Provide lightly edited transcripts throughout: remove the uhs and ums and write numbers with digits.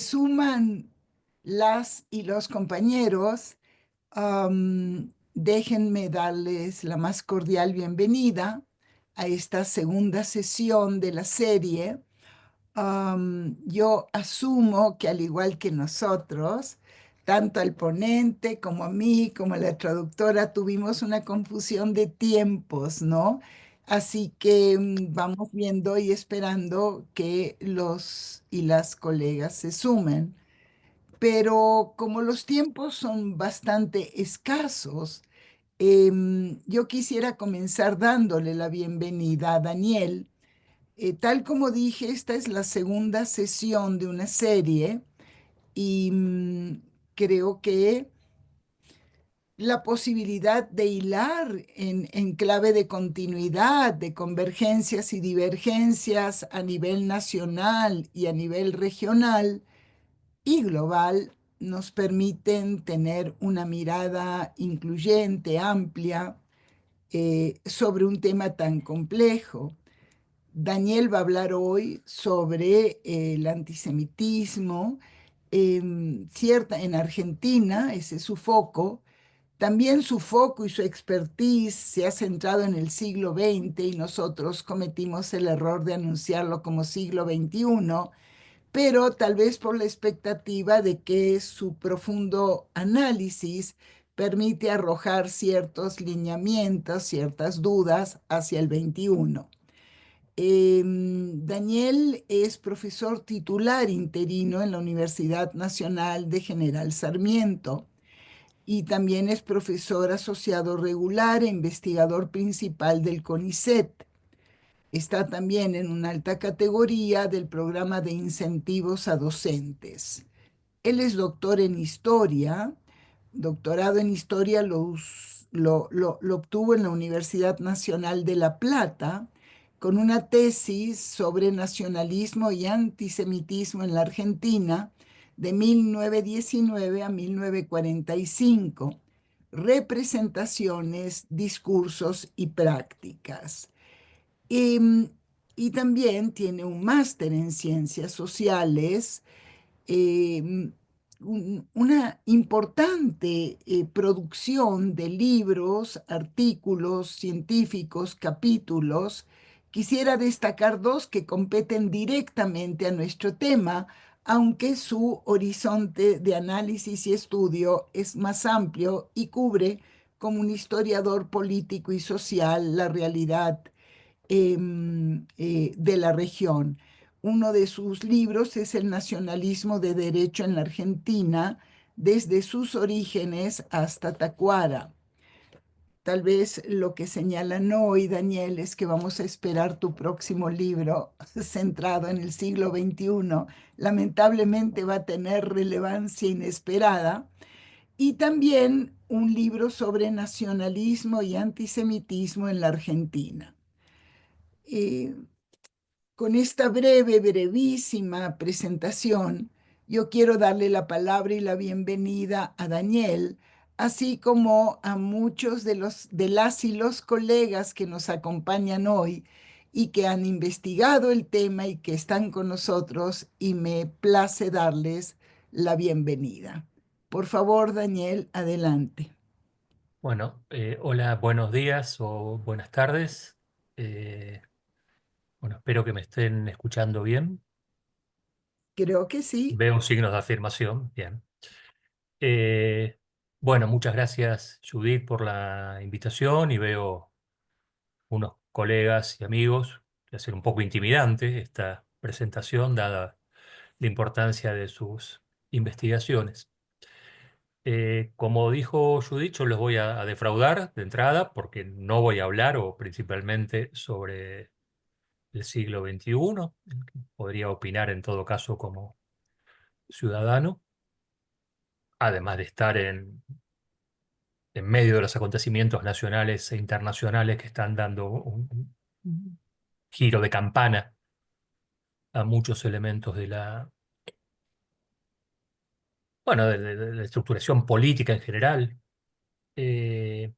suman las y los compañeros, déjenme darles la más cordial bienvenida a esta segunda sesión de la serie. Yo asumo que al igual que nosotros, tanto el ponente como a mí, como la traductora, tuvimos una confusión de tiempos, ¿no? Así que vamos viendo y esperando que los y las colegas se sumen. Pero como los tiempos son bastante escasos, yo quisiera comenzar dándole la bienvenida a Daniel. Tal como dije, esta es la segunda sesión de una serie y creo que la posibilidad de hilar en clave de continuidad, de convergencias y divergencias a nivel nacional y a nivel regional y global nos permiten tener una mirada incluyente, amplia, sobre un tema tan complejo. Daniel va a hablar hoy sobre el antisemitismo, en Argentina, ese es su foco. También su foco y su expertise se ha centrado en el siglo XX y nosotros cometimos el error de anunciarlo como siglo XXI, pero tal vez por la expectativa de que su profundo análisis permite arrojar ciertos lineamientos, ciertas dudas hacia el XXI. Daniel es profesor titular interino en la Universidad Nacional de General Sarmiento y también es profesor asociado regular e investigador principal del CONICET. Está también en una alta categoría del programa de incentivos a docentes. Él es doctor en historia, doctorado en historia lo obtuvo en la Universidad Nacional de La Plata, con una tesis sobre nacionalismo y antisemitismo en la Argentina de 1919 a 1945, representaciones, discursos y prácticas. Y, y también tiene un máster en ciencias sociales, eh, una importante producción de libros, artículos científicos, capítulos. Quisiera destacar dos que competen directamente a nuestro tema, aunque su horizonte de análisis y estudio es más amplio y cubre como un historiador político y social la realidad de la región. Uno de sus libros es El nacionalismo de derecho en la Argentina, desde sus orígenes hasta Tacuara. Tal vez lo que señalan hoy, Daniel, es que vamos a esperar tu próximo libro centrado en el siglo XXI. Lamentablemente va a tener relevancia inesperada. Y también un libro sobre nacionalismo y antisemitismo en la Argentina. Eh, con esta brevísima presentación, yo quiero darle la palabra y la bienvenida a Daniel, así como a muchos de las y los colegas que nos acompañan hoy y que han investigado el tema y que están con nosotros, y me place darles la bienvenida. Por favor, Daniel, adelante. Bueno, hola, buenos días o buenas tardes. Eh, bueno, espero que me estén escuchando bien. Creo que sí. Veo signos de afirmación. Bien. Eh, bueno, muchas gracias, Judith, por la invitación y veo unos colegas y amigos. Va a ser un poco intimidante esta presentación, dada la importancia de sus investigaciones. Como dijo Judith, yo los voy a defraudar de entrada porque no voy a hablar o principalmente sobre el siglo XXI. Podría opinar en todo caso como ciudadano, además de estar en medio de los acontecimientos nacionales e internacionales que están dando un giro de campana a muchos elementos de bueno, de la estructuración política en general, eh,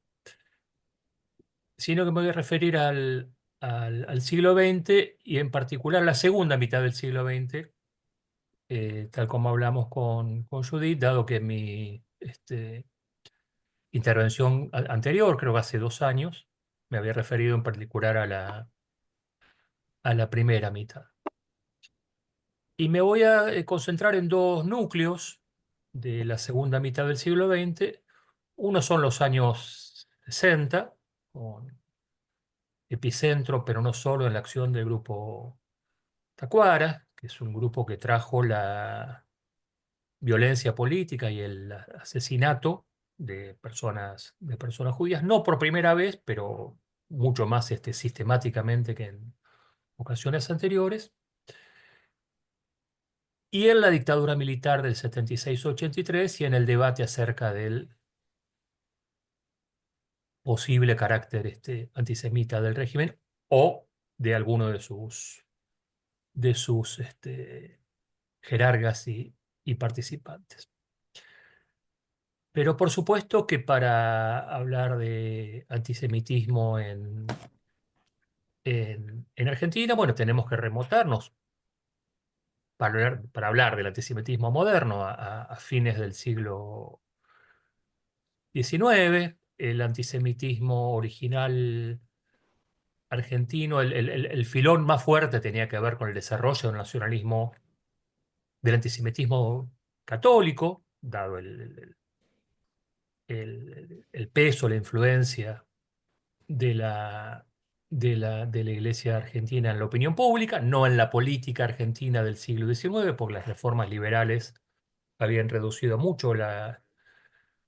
sino que me voy a referir al siglo XX y en particular la segunda mitad del siglo XX, tal como hablamos con Judith, dado que mi intervención anterior, creo que hace 2 años, me había referido en particular a la primera mitad. Y me voy a concentrar en dos núcleos de la segunda mitad del siglo XX. Uno son los años 60, con epicentro, pero no solo en la acción del grupo Tacuara, que es un grupo que trajo la violencia política y el asesinato de personas judías, no por primera vez, pero mucho más sistemáticamente que en ocasiones anteriores, y en la dictadura militar del 76-83 y en el debate acerca del posible carácter antisemita del régimen o de alguno de sus jerarcas y participantes. Pero por supuesto que para hablar de antisemitismo en Argentina, bueno, tenemos que remontarnos para hablar del antisemitismo moderno a fines del siglo XIX. El antisemitismo original argentino, el filón más fuerte tenía que ver con el desarrollo del nacionalismo, del antisemitismo católico, dado el peso, la influencia de la Iglesia argentina en la opinión pública, no en la política argentina del siglo XIX, porque las reformas liberales habían reducido mucho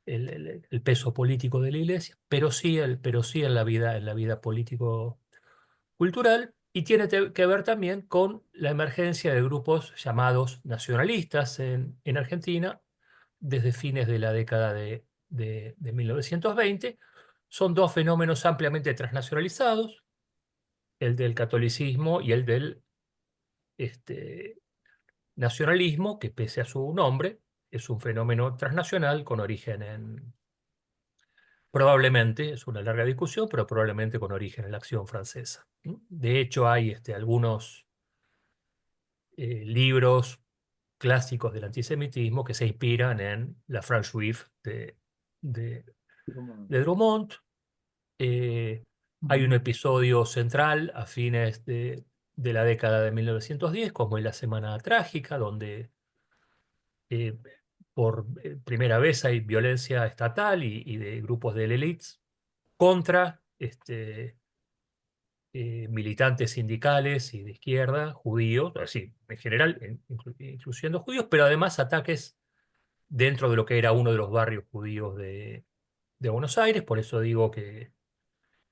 el peso político de la Iglesia, pero sí en la vida político-cultural, y tiene que ver también con la emergencia de grupos llamados nacionalistas en Argentina desde fines de la década de 1920. Son dos fenómenos ampliamente transnacionalizados, el del catolicismo y el del este, nacionalismo, que pese a su nombre, es un fenómeno transnacional con origen probablemente, es una larga discusión, pero probablemente con origen en la acción francesa. De hecho, hay algunos libros clásicos del antisemitismo que se inspiran en la France Juive de, de Drummond. Eh, Hay un Ujú. episodio central a fines de la década de 1910, como es la Semana Trágica, donde eh, por primera vez hay violencia estatal y de grupos de élites contra militantes sindicales y de izquierda, judíos, así, en general, incluyendo judíos, pero además ataques dentro de lo que era uno de los barrios judíos de Buenos Aires. Por eso digo que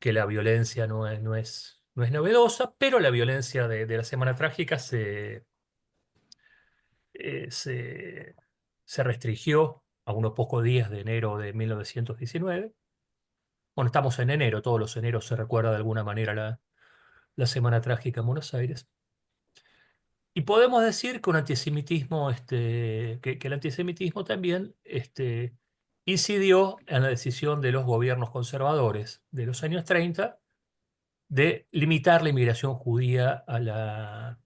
la violencia no es novedosa, pero la violencia de la Semana Trágica eh, se, se restringió a unos pocos días de enero de 1919. Bueno, estamos en enero, todos los eneros se recuerda de alguna manera la Semana Trágica en Buenos Aires. Y podemos decir que que el antisemitismo también incidió en la decisión de los gobiernos conservadores de los años 30 de limitar la inmigración judía a la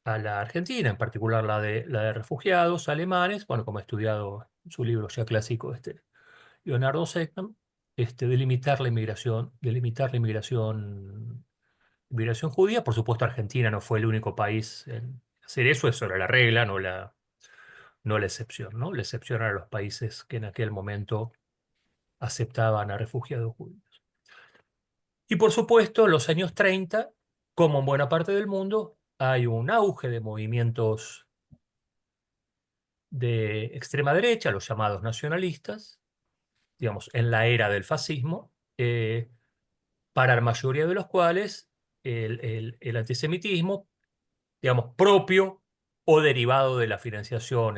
Argentina, en particular la de refugiados alemanes, bueno, como ha estudiado en su libro ya clásico Leonardo Seckman, de limitar la inmigración judía. Por supuesto, Argentina no fue el único país en hacer eso, eso era la regla, no la excepción, ¿no? La excepción eran los países que en aquel momento aceptaban a refugiados judíos. Y por supuesto, en los años 30, como en buena parte del mundo, hay un auge de movimientos de extrema derecha, los llamados nacionalistas, digamos, en la era del fascismo, para la mayoría de los cuales el antisemitismo, digamos, propio o derivado de la financiación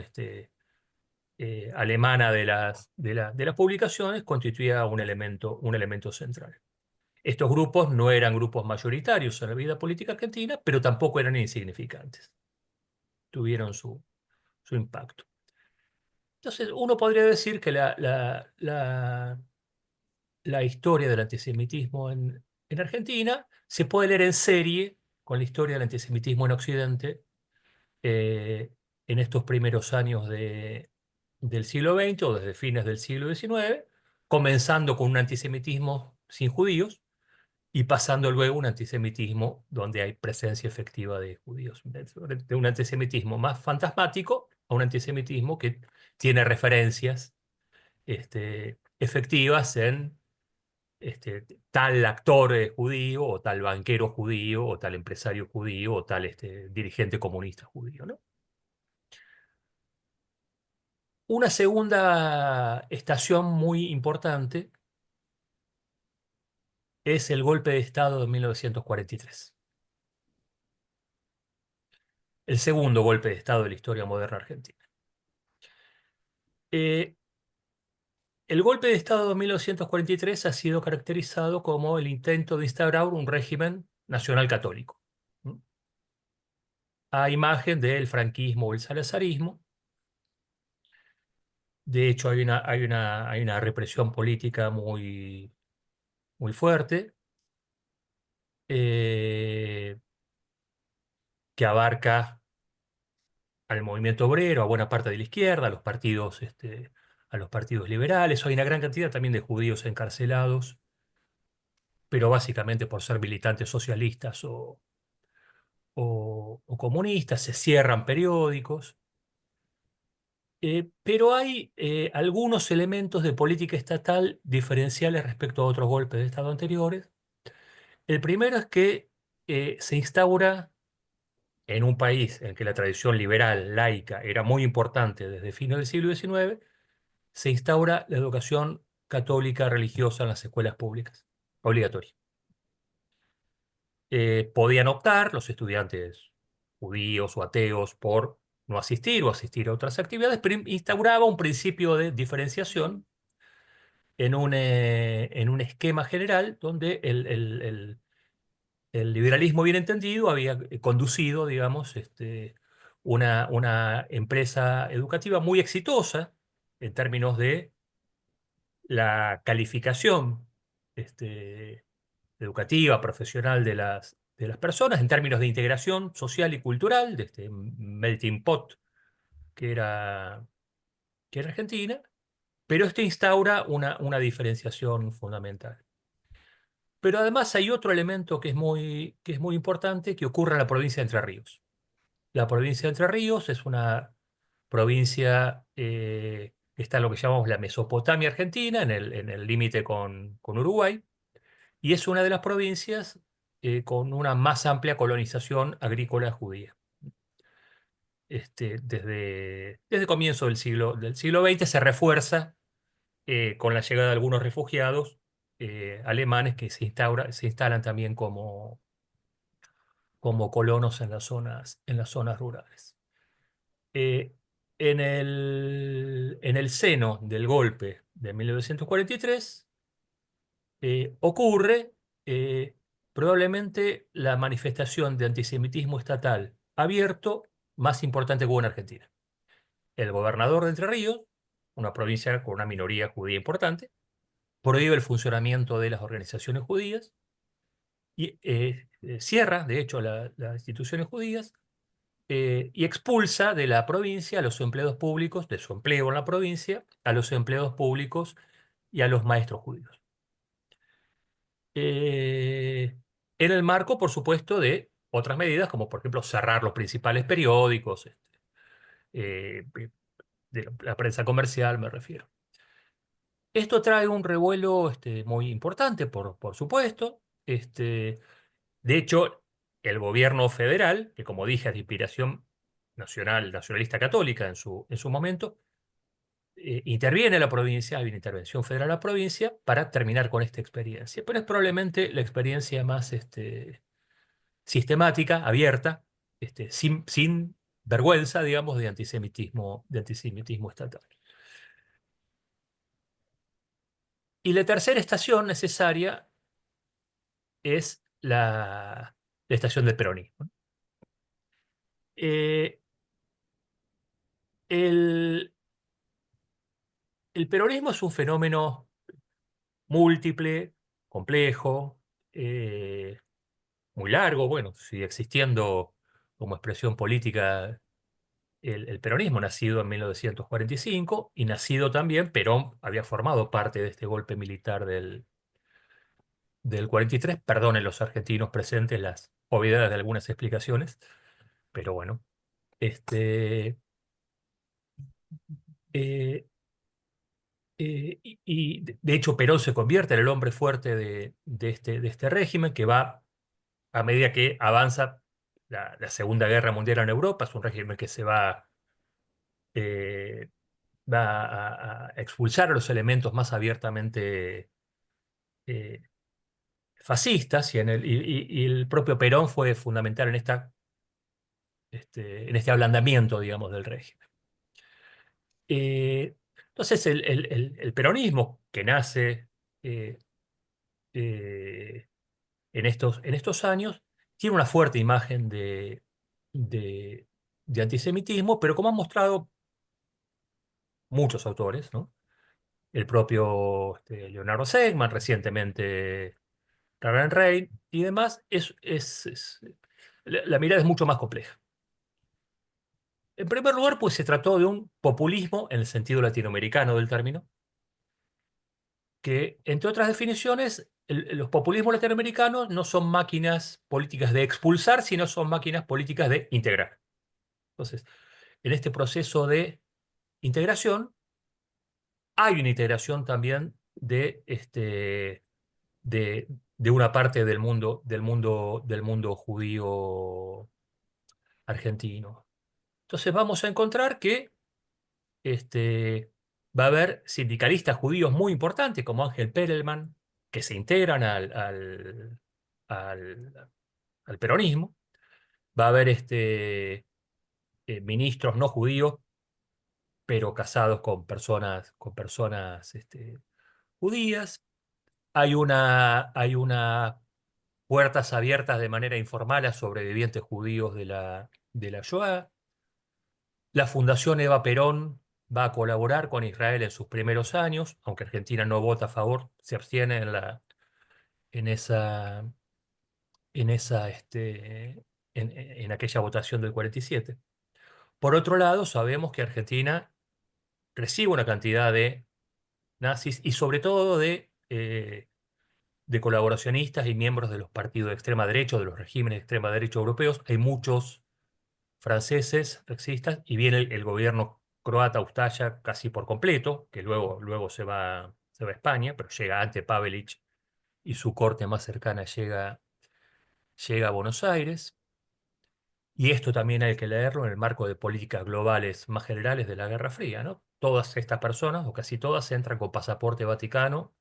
alemana de las publicaciones, constituía un elemento central. Estos grupos no eran grupos mayoritarios en la vida política argentina, pero tampoco eran insignificantes. Tuvieron su impacto. Entonces, uno podría decir que la historia del antisemitismo en Argentina se puede leer en serie con la historia del antisemitismo en Occidente, eh, en estos primeros años del siglo XX o desde fines del siglo XIX, comenzando con un antisemitismo sin judíos y pasando luego a un antisemitismo donde hay presencia efectiva de judíos, de un antisemitismo más fantasmático a un antisemitismo que tiene referencias efectivas en tal actor judío o tal banquero judío o tal empresario judío o tal dirigente comunista judío, ¿no? Una segunda estación muy importante es el golpe de Estado de 1943, el segundo golpe de Estado de la historia moderna argentina. Eh, el golpe de Estado de 1943 ha sido caracterizado como el intento de instaurar un régimen nacional católico, ¿no? A imagen del franquismo o el salazarismo. De hecho, hay una represión política muy, muy fuerte, eh, que abarca al movimiento obrero, a buena parte de la izquierda, a los partidos liberales. Hay una gran cantidad también de judíos encarcelados, pero básicamente por ser militantes socialistas o comunistas. Se cierran periódicos. Pero hay algunos elementos de política estatal diferenciales respecto a otros golpes de Estado anteriores. El primero es que se instaura en un país en que la tradición liberal, laica, era muy importante desde fines del siglo XIX, se instaura la educación católica religiosa en las escuelas públicas, obligatoria. Podían optar los estudiantes judíos o ateos por no asistir o asistir a otras actividades, pero instauraba un principio de diferenciación en un esquema general donde el liberalismo bien entendido había conducido, digamos, una empresa educativa muy exitosa en términos de la calificación educativa, profesional de las personas, en términos de integración social y cultural, de este melting pot que era Argentina, pero esto instaura una diferenciación fundamental. Pero además hay otro elemento que es muy importante que ocurre en la provincia de Entre Ríos. La provincia de Entre Ríos es una provincia que está en lo que llamamos la Mesopotamia argentina, en el límite con Uruguay, y es una de las provincias con una más amplia colonización agrícola judía. Desde comienzo del siglo XX se refuerza con la llegada de algunos refugiados alemanes que se instalan también como colonos en las zonas rurales. Eh, en el seno del golpe de 1943 ocurre probablemente la manifestación de antisemitismo estatal abierto más importante que hubo en Argentina. El gobernador de Entre Ríos, una provincia con una minoría judía importante, prohíbe el funcionamiento de las organizaciones judías y cierra, de hecho, las instituciones judías y expulsa de la provincia a los empleados públicos, de su empleo en la provincia, a los empleados públicos y a los maestros judíos. Eh, en el marco, por supuesto, de otras medidas, como por ejemplo cerrar los principales periódicos, eh, de la prensa comercial, me refiero. Esto trae un revuelo muy importante, por supuesto. De hecho, el gobierno federal, que como dije es de inspiración nacionalista católica en su momento, interviene en la provincia, hay una intervención federal a la provincia para terminar con esta experiencia. Pero es probablemente la experiencia más sistemática, abierta, sin vergüenza, digamos, de antisemitismo estatal. Y la tercera estación necesaria es la estación del peronismo. Eh, el, el peronismo es un fenómeno múltiple, complejo, eh, muy largo, bueno, sigue existiendo como expresión política el peronismo, nacido en 1945, y nacido también, Perón había formado parte de este golpe militar del 43. Perdonen los argentinos presentes las obviedades de algunas explicaciones, pero bueno. Este, eh, y de hecho Perón se convierte en el hombre fuerte de este régimen que va a medida que avanza la Segunda Guerra Mundial en Europa. Es un régimen que eh, va a expulsar a los elementos más abiertamente eh, fascistas, y el propio Perón fue fundamental en este ablandamiento, digamos, del régimen. Eh, entonces, el peronismo que nace eh, eh, en estos años tiene una fuerte imagen de, de antisemitismo, pero como han mostrado muchos autores, ¿no? El propio Leonardo Seigman, recientemente Karen Rein y demás, la mirada es mucho más compleja. En primer lugar, pues se trató de un populismo en el sentido latinoamericano del término, que, entre otras definiciones, los populismos latinoamericanos no son máquinas políticas de expulsar, sino son máquinas políticas de integrar. Entonces, en este proceso de integración, hay una integración también de una parte del mundo judío argentino. Entonces vamos a encontrar que va a haber sindicalistas judíos muy importantes como Ángel Perelman, que se integran al, al peronismo. Va a haber ministros no judíos, pero casados con personas judías. Hay una puertas abiertas de manera informal a sobrevivientes judíos de la Shoah. La Fundación Eva Perón va a colaborar con Israel en sus primeros años, aunque Argentina no vota a favor, se abstiene en esa, en aquella votación del 47. Por otro lado, sabemos que Argentina recibe una cantidad de nazis y sobre todo de colaboracionistas y miembros de los partidos de extrema derecha, o de los regímenes de extrema derecha europeos. Hay muchos franceses marxistas, y viene el gobierno croata Ustaša casi por completo, que luego se va a España, pero llega Ante Pavelić y su corte más cercana llega a Buenos Aires. Y esto también hay que leerlo en el marco de políticas globales más generales de la Guerra Fría, ¿no? Todas estas personas, o casi todas, entran con pasaporte vaticano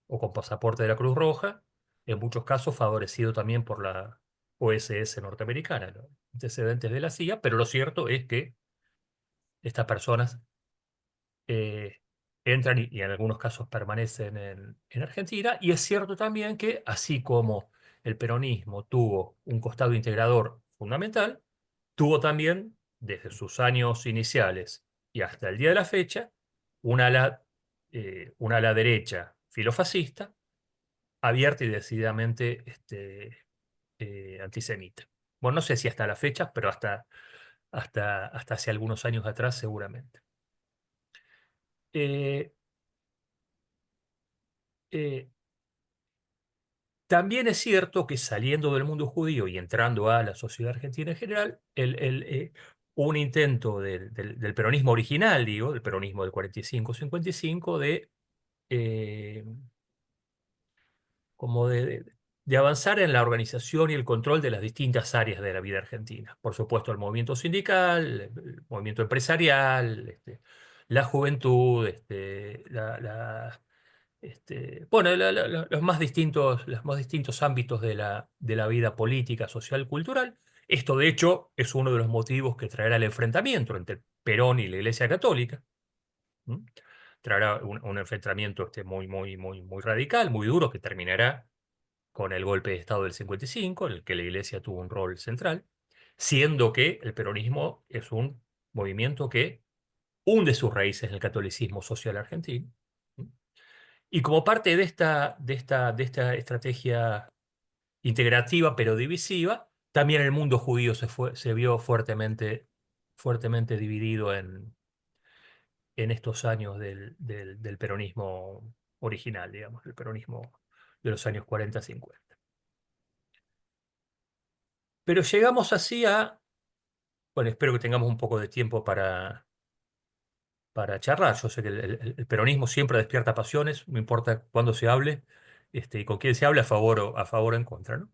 o con pasaporte de la Cruz Roja, en muchos casos favorecido también por la OSS norteamericana, los antecedentes de la CIA, pero lo cierto es que estas personas eh, entran y en algunos casos permanecen en Argentina, y es cierto también que así como el peronismo tuvo un costado integrador fundamental, tuvo también, desde sus años iniciales y hasta el día de la fecha, una ala derecha filofascista, abierta y decididamente antisemita. Bueno, no sé si hasta la fecha, pero hasta hace algunos años atrás seguramente. Eh, eh, También es cierto que, saliendo del mundo judío y entrando a la sociedad argentina en general, un intento del peronismo original, digo, del peronismo del 45-55, eh, como de avanzar en la organización y el control de las distintas áreas de la vida argentina. Por supuesto, el movimiento sindical, el movimiento empresarial, la juventud, bueno, los más distintos ámbitos de la vida política, social, cultural. Esto, de hecho, es uno de los motivos que traerá el enfrentamiento entre Perón y la Iglesia Católica. ¿M? Traerá un enfrentamiento muy, muy, muy, muy radical, muy duro, que terminará con el golpe de Estado del 55, en el que la Iglesia tuvo un rol central, siendo que el peronismo es un movimiento que hunde sus raíces en el catolicismo social argentino. Y como parte de esta estrategia integrativa pero divisiva, también el mundo judío se vio fuertemente fuertemente dividido en estos años del peronismo original, digamos, el peronismo de los años 40-50. Pero llegamos así a, bueno, espero que tengamos un poco de tiempo para charlar. Yo sé que el peronismo siempre despierta pasiones, no importa cuándo se hable, y con quién se hable, a favor o en contra, ¿no?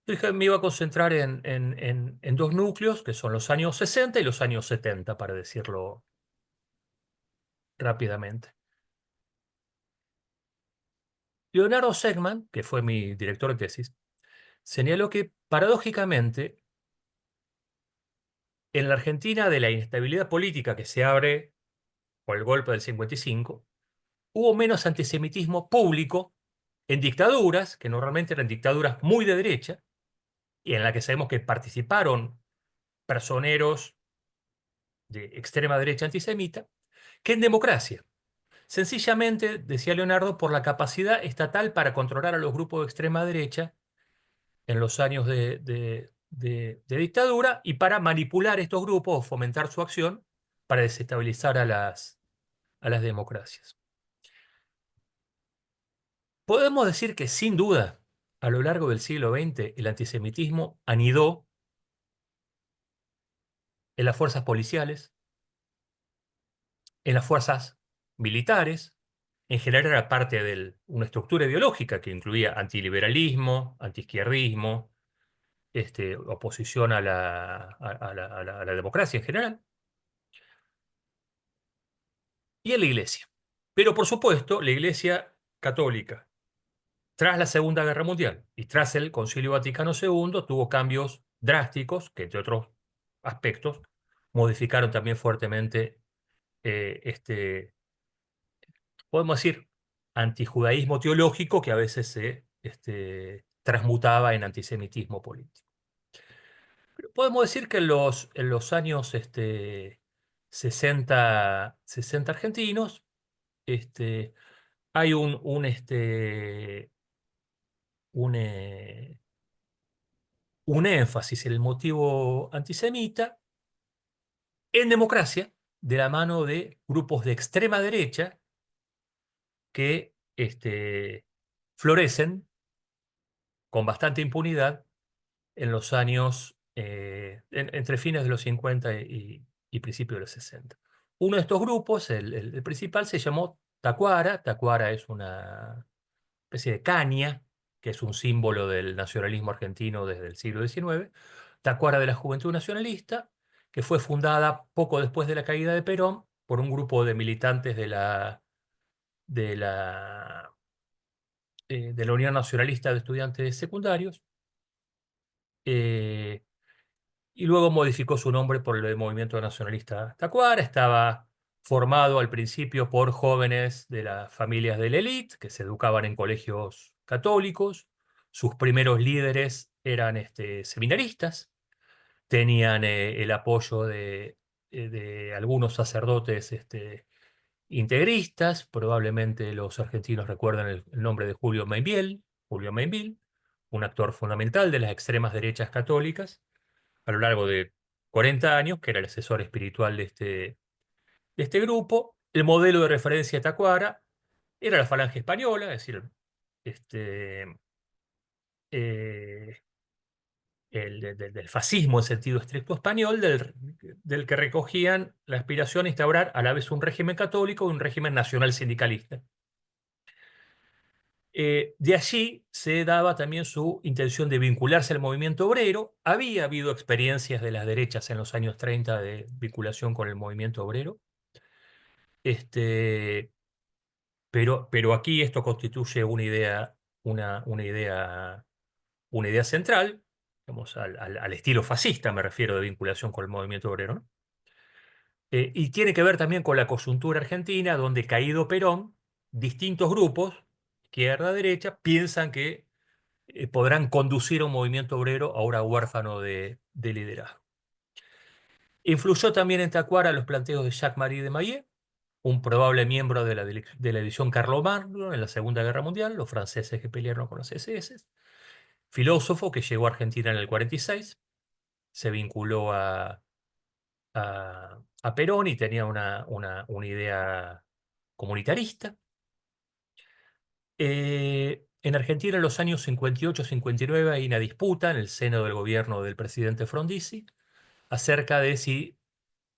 Yo dije, me iba a concentrar en dos núcleos, que son los años 60 y los años 70, para decirlo rápidamente. Leonardo Segman, que fue mi director de tesis, señaló que, paradójicamente, en la Argentina de la inestabilidad política que se abre por el golpe del 55, hubo menos antisemitismo público en dictaduras, que normalmente eran dictaduras muy de derecha, y en la que sabemos que participaron personeros de extrema derecha antisemita, que en democracia. Sencillamente, decía Leonardo, por la capacidad estatal para controlar a los grupos de extrema derecha en los años de dictadura y para manipular estos grupos o fomentar su acción para desestabilizar a las democracias. Podemos decir que, sin duda, a lo largo del siglo XX, el antisemitismo anidó en las fuerzas policiales, en las fuerzas militares. En general era parte de una estructura ideológica que incluía antiliberalismo, antiizquierdismo, oposición a la democracia en general, y en la Iglesia. Pero, por supuesto, la Iglesia católica, tras la Segunda Guerra Mundial y tras el Concilio Vaticano II, tuvo cambios drásticos que, entre otros aspectos, modificaron también fuertemente podemos decir, antijudaísmo teológico que a veces se transmutaba en antisemitismo político. Pero podemos decir que en los años 60 argentinos, hay un énfasis en el motivo antisemita en democracia, de la mano de grupos de extrema derecha que florecen con bastante impunidad en los años, entre fines de los 50 y principios de los 60. Uno de estos grupos, el principal, se llamó Tacuara. Tacuara es una especie de caña, que es un símbolo del nacionalismo argentino desde el siglo XIX. Tacuara de la Juventud Nacionalista, que fue fundada poco después de la caída de Perón por un grupo de militantes de la Unión Nacionalista de Estudiantes Secundarios, eh, y luego modificó su nombre por el movimiento nacionalista Tacuara. Estaba formado al principio por jóvenes de las familias de la élite que se educaban en colegios católicos. Sus primeros líderes eran seminaristas, tenían el apoyo de algunos sacerdotes integristas. Probablemente los argentinos recuerdan el nombre de Julio Mainviel, un actor fundamental de las extremas derechas católicas a lo largo de 40 años, que era el asesor espiritual de este grupo. El modelo de referencia de Tacuara era la Falange Española, es decir, este, eh, del fascismo en sentido estricto español, del que recogían la aspiración a instaurar a la vez un régimen católico y un régimen nacional sindicalista. De allí se daba también su intención de vincularse al movimiento obrero. Había habido experiencias de las derechas en los años 30 de vinculación con el movimiento obrero. Este, pero aquí esto constituye una idea central, digamos, al estilo fascista, me refiero, de vinculación con el movimiento obrero, ¿no? Y tiene que ver también con la coyuntura argentina, donde, caído Perón, distintos grupos, izquierda, derecha, piensan que podrán conducir a un movimiento obrero ahora huérfano de liderazgo. Influyó también en Tacuara los planteos de Jacques-Marie de Maillet, un probable miembro de la división Carlomagno en la Segunda Guerra Mundial, los franceses que pelearon con los SS, filósofo que llegó a Argentina en el 46. se vinculó a Perón y tenía una idea comunitarista. En Argentina, en los años 58-59, hay una disputa en el seno del gobierno del presidente Frondizi acerca de si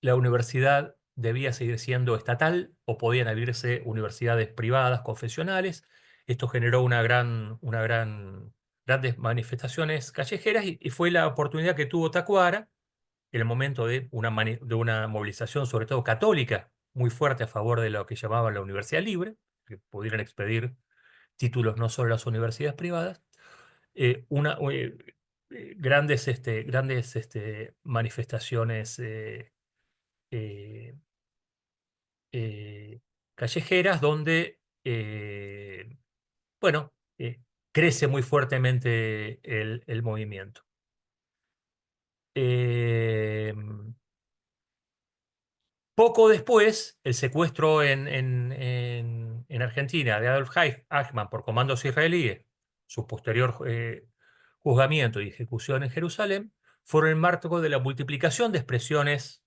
la universidad debía seguir siendo estatal o podían abrirse universidades privadas, confesionales. Esto generó grandes manifestaciones callejeras y fue la oportunidad que tuvo Tacuara en el momento de de una movilización, sobre todo católica, muy fuerte a favor de lo que llamaban la universidad libre, que pudieran expedir títulos no solo a las universidades privadas, eh, una, eh, grandes manifestaciones eh, eh, callejeras donde, bueno, crece muy fuertemente el movimiento. Eh, Poco después, el secuestro en Argentina de Adolf Eichmann por comandos israelíes, su posterior juzgamiento y ejecución en Jerusalén, fueron el marco de la multiplicación de expresiones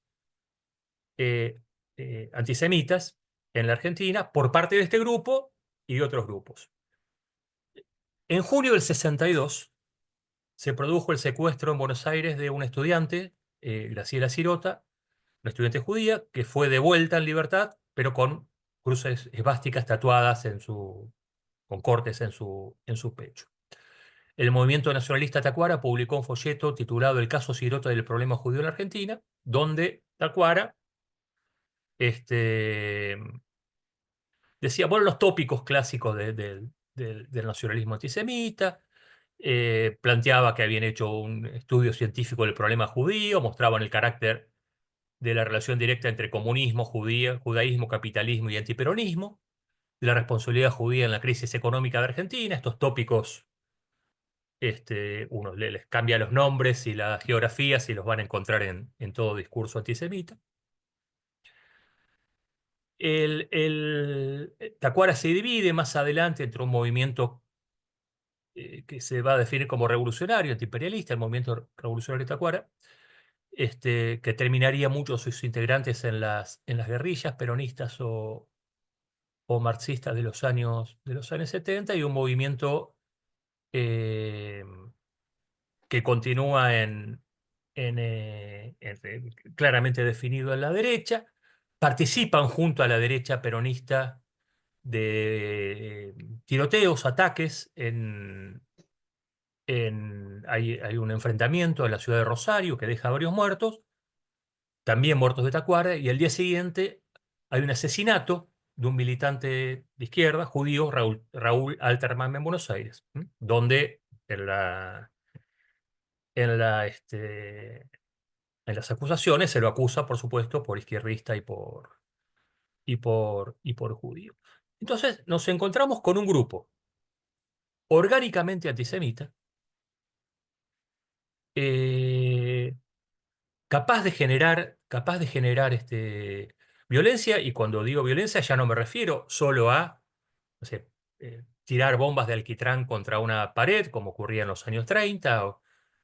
eh, antisemitas en la Argentina por parte de este grupo y de otros grupos. En junio del 62 se produjo el secuestro en Buenos Aires de una estudiante, Graciela Cirota, una estudiante judía, que fue devuelta en libertad, pero con cruces esvásticas tatuadas con cortes en su pecho. El movimiento nacionalista Tacuara publicó un folleto titulado El caso Cirota del problema judío en la Argentina, donde Tacuara este, decía, bueno, los tópicos clásicos del nacionalismo antisemita, planteaba que habían hecho un estudio científico del problema judío, mostraban el carácter de la relación directa entre comunismo, judaísmo, capitalismo y antiperonismo, de la responsabilidad judía en la crisis económica de Argentina. Estos tópicos, uno les cambia los nombres y las geografías y los van a encontrar en todo discurso antisemita. Tacuara se divide más adelante entre un movimiento que se va a definir como revolucionario, antiimperialista, el movimiento revolucionario de Tacuara, que terminaría muchos de sus integrantes en las guerrillas peronistas o marxistas de los años 70 y un movimiento eh, que continúa claramente definido en la derecha. Participan junto a la derecha peronista de tiroteos, ataques hay un enfrentamiento en la ciudad de Rosario que deja varios muertos, también muertos de Tacuara, y al día siguiente hay un asesinato de un militante de izquierda, judío, Raúl Alterman, en Buenos Aires, donde en en la, este, en las acusaciones se lo acusa, por supuesto, por izquierdista y por judío. Entonces nos encontramos con un grupo orgánicamente antisemita, eh, capaz de generar violencia, y cuando digo violencia ya no me refiero solo a, no sé, tirar bombas de alquitrán contra una pared, como ocurría en los años 30,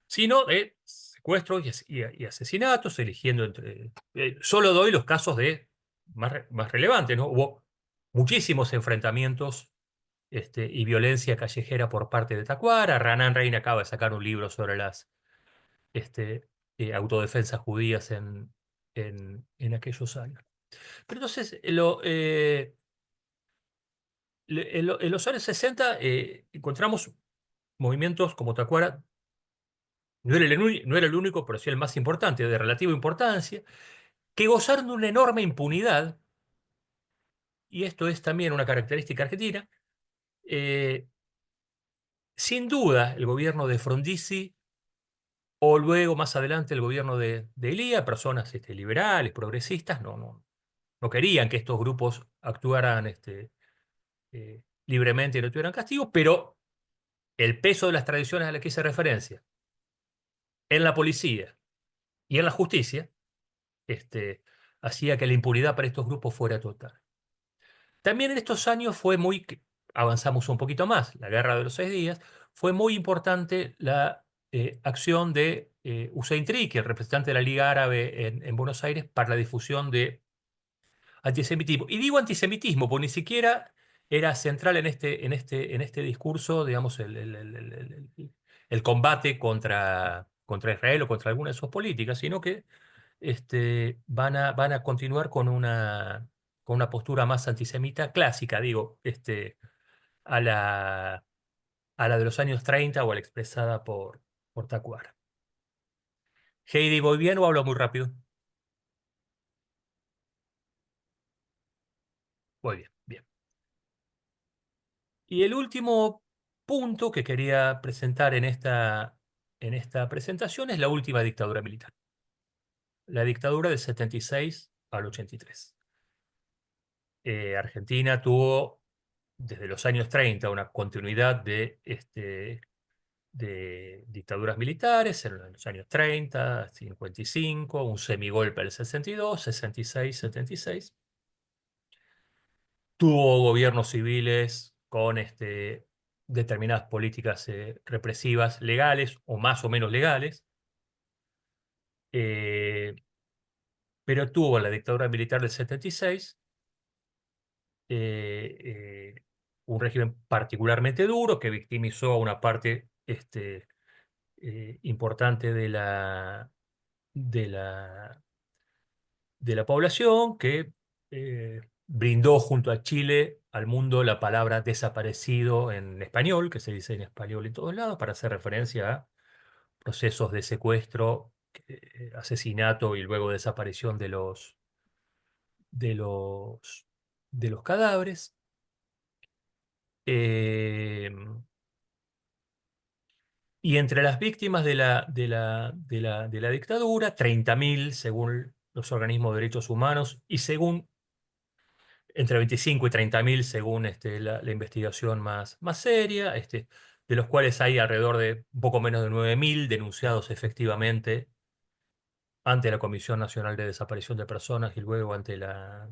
sino de secuestros y asesinatos, eligiendo entre... solo doy los casos más relevantes, ¿no? Hubo muchísimos enfrentamientos y violencia callejera por parte de Tacuara. Renan Rein acaba de sacar un libro sobre las este, autodefensas judías en aquellos años. Pero entonces, en los años 60 encontramos movimientos como Tacuara, no era el único, pero sí el más importante, de relativa importancia, que gozaron de una enorme impunidad, y esto es también una característica argentina. eh, Sin duda, el gobierno de Frondizi, o luego más adelante el gobierno de Elía, personas liberales, progresistas, no querían que estos grupos actuaran libremente y no tuvieran castigo, pero el peso de las tradiciones a las que hice referencia en la policía y en la justicia hacía que la impunidad para estos grupos fuera total. También en estos años avanzamos un poquito más, la Guerra de los 6 días, fue muy importante acción de Hussein Triki, el representante de la Liga Árabe en Buenos Aires, para la difusión de antisemitismo. Y digo antisemitismo, porque ni siquiera era central en este discurso, digamos, el combate contra Israel o contra alguna de sus políticas, sino que van a continuar con una postura más antisemita clásica, digo, a a la de los años 30 o a la expresada por Tacuara. Heidi, ¿voy bien o hablo muy rápido? Voy bien, bien. Y el último punto que quería presentar en esta presentación es la última dictadura militar, la dictadura del 76 al 83. Argentina tuvo desde los años 30 una continuidad de dictaduras militares en los años 30, 55, un semigolpe del 62, 66, 76. Tuvo gobiernos civiles con determinadas políticas represivas legales o más o menos legales, eh, pero tuvo la dictadura militar del 76, eh, eh, un régimen particularmente duro que victimizó a una parte importante de la, de la población que brindó junto a Chile al mundo la palabra desaparecido en español, que se dice en español en todos lados, para hacer referencia a procesos de secuestro, asesinato y luego desaparición de los, de los cadáveres. Eh, y entre las víctimas de la dictadura, 30.000 según los organismos de derechos humanos y según entre 25 y 30.000 según la investigación más seria, de los cuales hay alrededor de un poco menos de 9.000 denunciados efectivamente ante la Comisión Nacional de Desaparición de Personas y luego ante la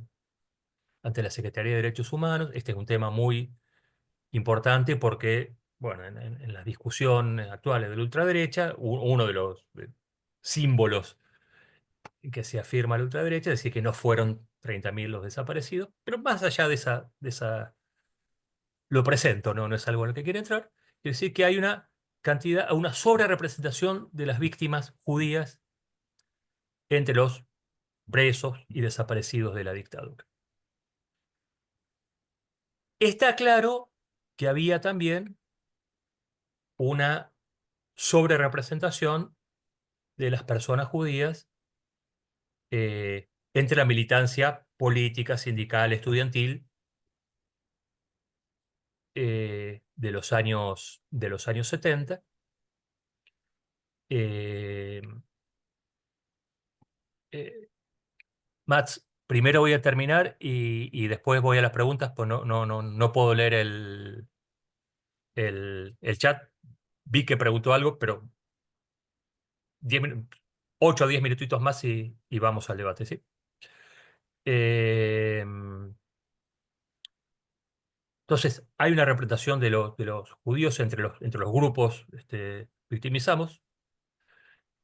Secretaría de Derechos Humanos. Este es un tema muy importante porque, bueno, en las discusiones actuales de la ultraderecha, uno de los símbolos que se afirma la ultraderecha es decir que no fueron 30.000 los desaparecidos, pero más allá de esa lo presento, ¿no? No es algo en lo que quiero entrar. Quiero decir que hay una cantidad, una sobrerepresentación de las víctimas judías entre los presos y desaparecidos de la dictadura. Está claro que había también una sobrerepresentación de las personas judías entre la militancia política, sindical, estudiantil de los años 70. Eh, eh, Mats, primero voy a terminar y después voy a las preguntas, pues no puedo leer el chat. Vi que preguntó algo, pero 8 o 10 minutitos más y vamos al debate, ¿sí? Eh, entonces, hay una representación de los judíos entre los grupos victimizados.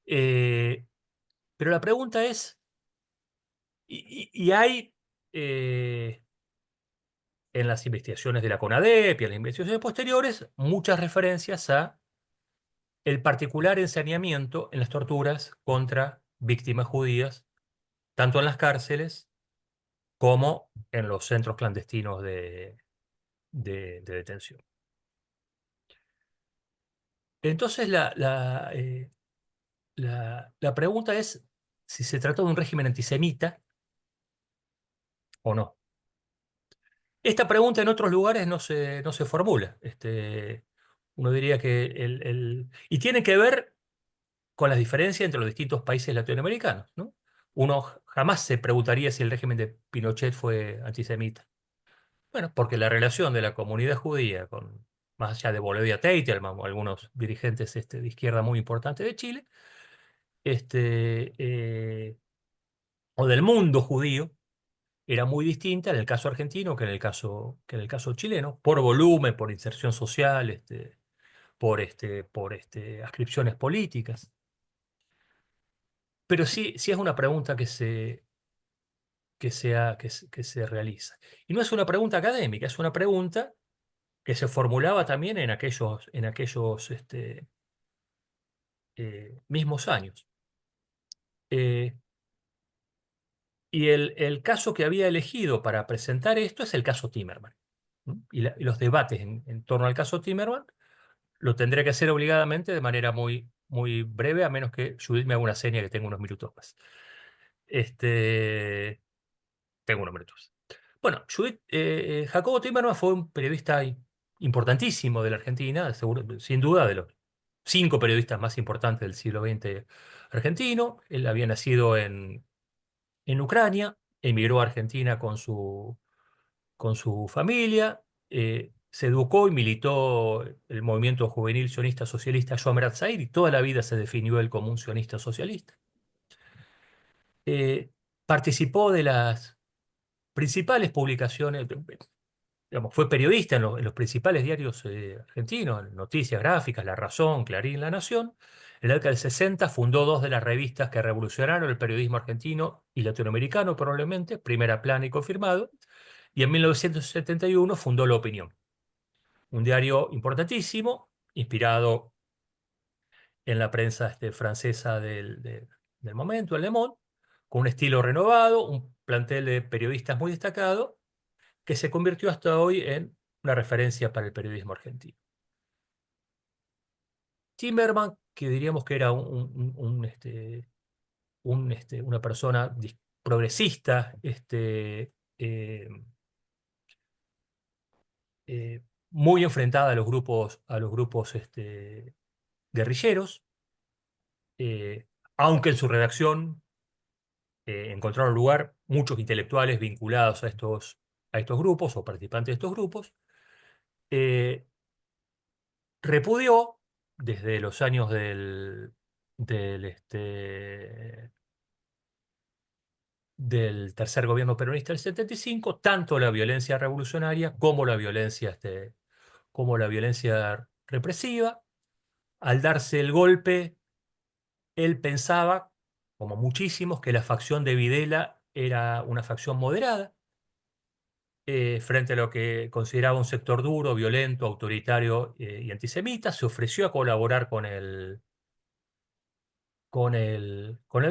Eh, pero la pregunta es, y hay eh, en las investigaciones de la CONADEP y en las investigaciones posteriores muchas referencias a el particular ensañamiento en las torturas contra víctimas judías, tanto en las cárceles como en los centros clandestinos de detención. Entonces, la pregunta es si se trató de un régimen antisemita o no. Esta pregunta en otros lugares no se formula. Uno diría que y tiene que ver con las diferencias entre los distintos países latinoamericanos, ¿no? Uno jamás se preguntaría si el régimen de Pinochet fue antisemita. Bueno, porque la relación de la comunidad judía con, más allá de Bolivia Teitelman o algunos dirigentes de izquierda muy importantes de Chile, este, eh, o del mundo judío, era muy distinta en el caso argentino que en el caso chileno, por volumen, por inserción social, por ascripciones políticas. Pero sí, sí es una pregunta que se realiza. Y no es una pregunta académica, es una pregunta que se formulaba también en aquellos mismos años. Eh, y el caso que había elegido para presentar esto es el caso Timerman. ¿No? Y los debates en torno al caso Timerman lo tendré que hacer obligadamente de manera muy, muy breve, a menos que Judith me haga una seña que tengo unos minutos más. Este, tengo unos minutos. Bueno, Jacobo Timerman fue un periodista importantísimo de la Argentina, sin duda de los 5 periodistas más importantes del siglo XX argentino. Él había nacido en Ucrania, emigró a Argentina con su familia, se educó y militó el movimiento juvenil sionista socialista Yomer Hatzair y toda la vida se definió él como un sionista socialista. Eh, Participó de las principales publicaciones, digamos, fue periodista en los principales diarios argentinos, Noticias Gráficas, La Razón, Clarín, La Nación. En la década del 60 fundó 2 de las revistas que revolucionaron el periodismo argentino y latinoamericano, probablemente, Primera Plana y Confirmado, y en 1971 fundó La Opinión, un diario importantísimo, inspirado en la prensa francesa del momento, el Le Monde, con un estilo renovado, un plantel de periodistas muy destacado, que se convirtió hasta hoy en una referencia para el periodismo argentino. Timmerman, que diríamos que era una persona progresista, eh, muy enfrentada a los grupos guerrilleros, eh, aunque en su redacción encontraron lugar muchos intelectuales vinculados a estos grupos o participantes de estos grupos. eh, Repudió desde los años del, este, del tercer gobierno peronista del 75 tanto la violencia revolucionaria como la violencia represiva. Al darse el golpe, él pensaba, como muchísimos, que la facción de Videla era una facción moderada, frente a lo que consideraba un sector duro, violento, autoritario y antisemita. Se ofreció a colaborar con el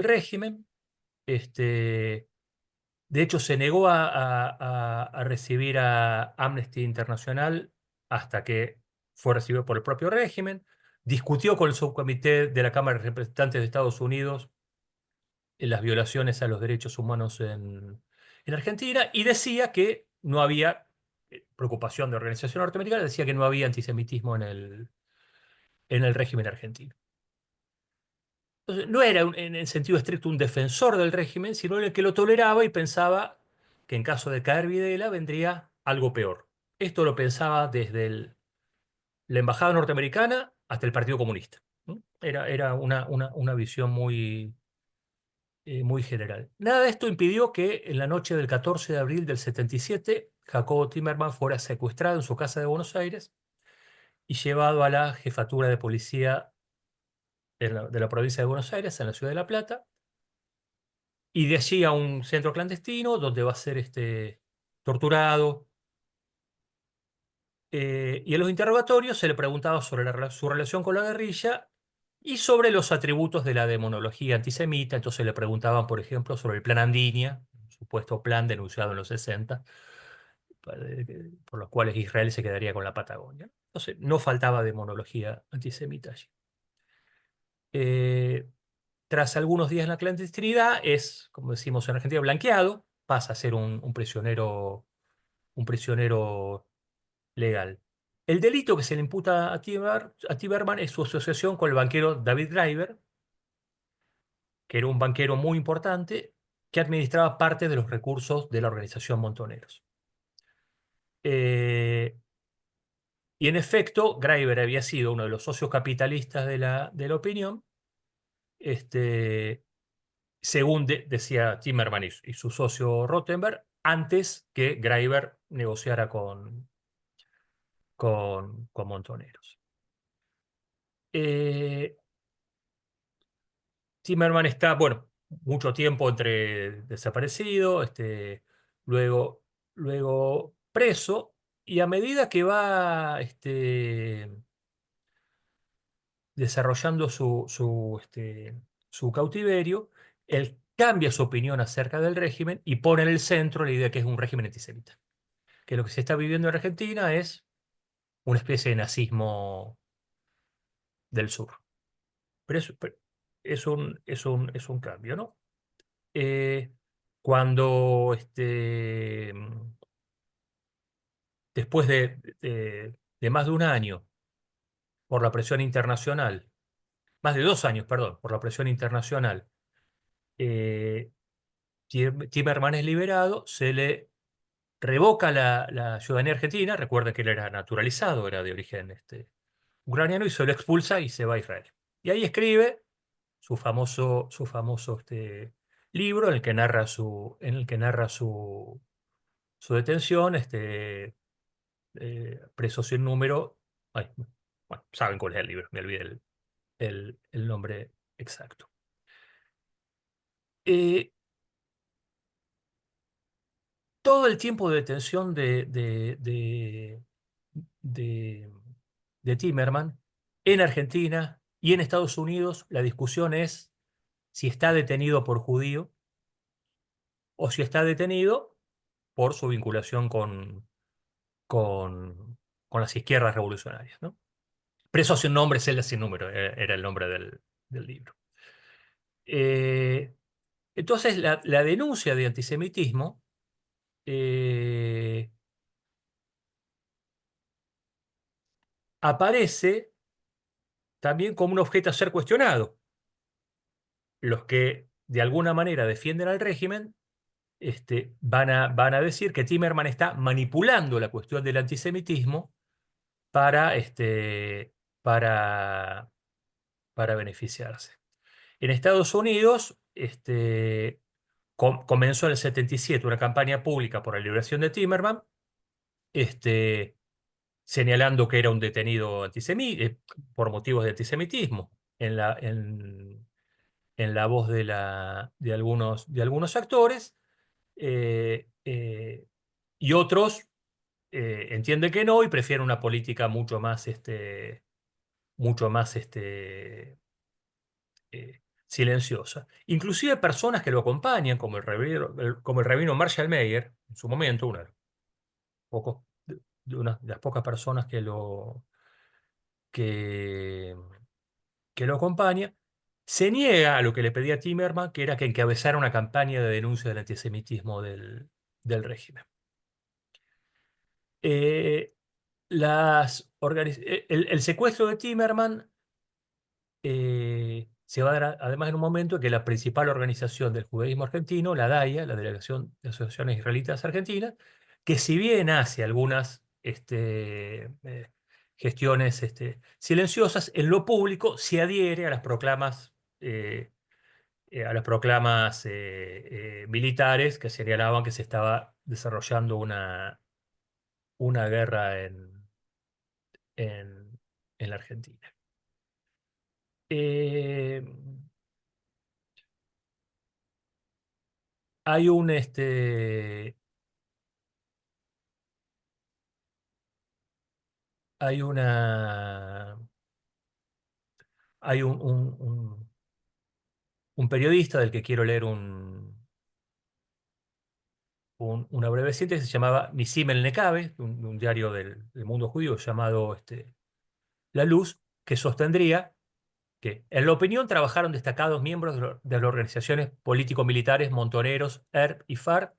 régimen. Este, de hecho, se negó a recibir a Amnesty Internacional hasta que fue recibido por el propio régimen. Discutió con el subcomité de la Cámara de Representantes de Estados Unidos en las violaciones a los derechos humanos en Argentina y decía que no había, preocupación de organización norteamericana, decía que no había antisemitismo en el régimen argentino. Entonces, no era en el sentido estricto un defensor del régimen, sino el que lo toleraba y pensaba que en caso de caer Videla vendría algo peor. Esto lo pensaba desde la embajada norteamericana hasta el Partido Comunista, ¿no? Era una visión muy general. Nada de esto impidió que en la noche del 14 de abril del 77, Jacobo Timerman fuera secuestrado en su casa de Buenos Aires y llevado a la jefatura de policía de la provincia de Buenos Aires, en la ciudad de La Plata, y de allí a un centro clandestino donde va a ser torturado. Y en los interrogatorios se le preguntaba sobre su relación con la guerrilla y sobre los atributos de la demonología antisemita. Entonces le preguntaban, por ejemplo, sobre el plan Andinia, un supuesto plan denunciado en los 60, por los cuales Israel se quedaría con la Patagonia. Entonces no faltaba demonología antisemita allí. Eh, Tras algunos días en la clandestinidad, es, como decimos en Argentina, blanqueado, pasa a ser un prisionero legal. El delito que se le imputa a Tiberman es su asociación con el banquero David Driver, que era un banquero muy importante que administraba parte de los recursos de la organización Montoneros. Eh, y en efecto, Driver había sido uno de los socios capitalistas de la opinión, este, según decía Timerman y su socio Rottenberg, antes que Driver negociara con Montoneros. Eh, Timerman está, bueno, mucho tiempo entre desaparecido, luego preso, y a medida que va desarrollando su cautiverio, él cambia su opinión acerca del régimen y pone en el centro la idea que es un régimen antisemita. Que lo que se está viviendo en Argentina es una especie de nazismo del sur. Pero es un cambio, ¿no? Eh, cuando después de más de un año, por la presión internacional, más de 2 años, perdón, por la presión internacional, eh, Timerman es liberado, se le revoca la ciudadanía argentina. Recuerden que él era naturalizado, era de origen ucraniano, y se lo expulsa y se va a Israel. Y ahí escribe su famoso libro en el que narra su detención, Preso sin número. Ay, bueno, saben cuál es el libro, me olvidé el nombre exacto. Eh, Todo el tiempo de detención de, de Timerman en Argentina y en Estados Unidos, la discusión es si está detenido por judío o si está detenido por su vinculación con, con las izquierdas revolucionarias, ¿no? Preso sin nombre, celda sin número, era el nombre del libro. Eh, entonces, la denuncia de antisemitismo eh, aparece también como un objeto a ser cuestionado. Los que de alguna manera defienden al régimen van a decir que Timerman está manipulando la cuestión del antisemitismo para, para, para beneficiarse. En Estados Unidos comenzó en el 77 una campaña pública por la liberación de Timerman, este, señalando que era un detenido por motivos de antisemitismo en la voz de algunos actores. eh, eh, y otros entienden que no y prefieren una política mucho más silenciosa. Inclusive personas que lo acompañan, como el rabino Marshall Mayer, en su momento, pocos- una de las pocas personas que, que lo acompaña, se niega a lo que le pedía Timerman, que era que encabezara una campaña de denuncia del antisemitismo del régimen. Eh, el secuestro de Timerman se va a dar además en un momento en que la principal organización del judaísmo argentino, la DAIA, la Delegación de Asociaciones Israelitas Argentinas, que si bien hace algunas gestiones silenciosas, en lo público se adhiere a las proclamas militares que señalaban que se estaba desarrollando una guerra en, en la Argentina. Eh, hay un, hay una, hay un periodista del que quiero leer una breve síntesis. Se llamaba Nisim El Nekabe, un diario del mundo judío llamado La Luz, que sostendría que en la opinión trabajaron destacados miembros de las organizaciones político-militares Montoneros, ERP y FARC.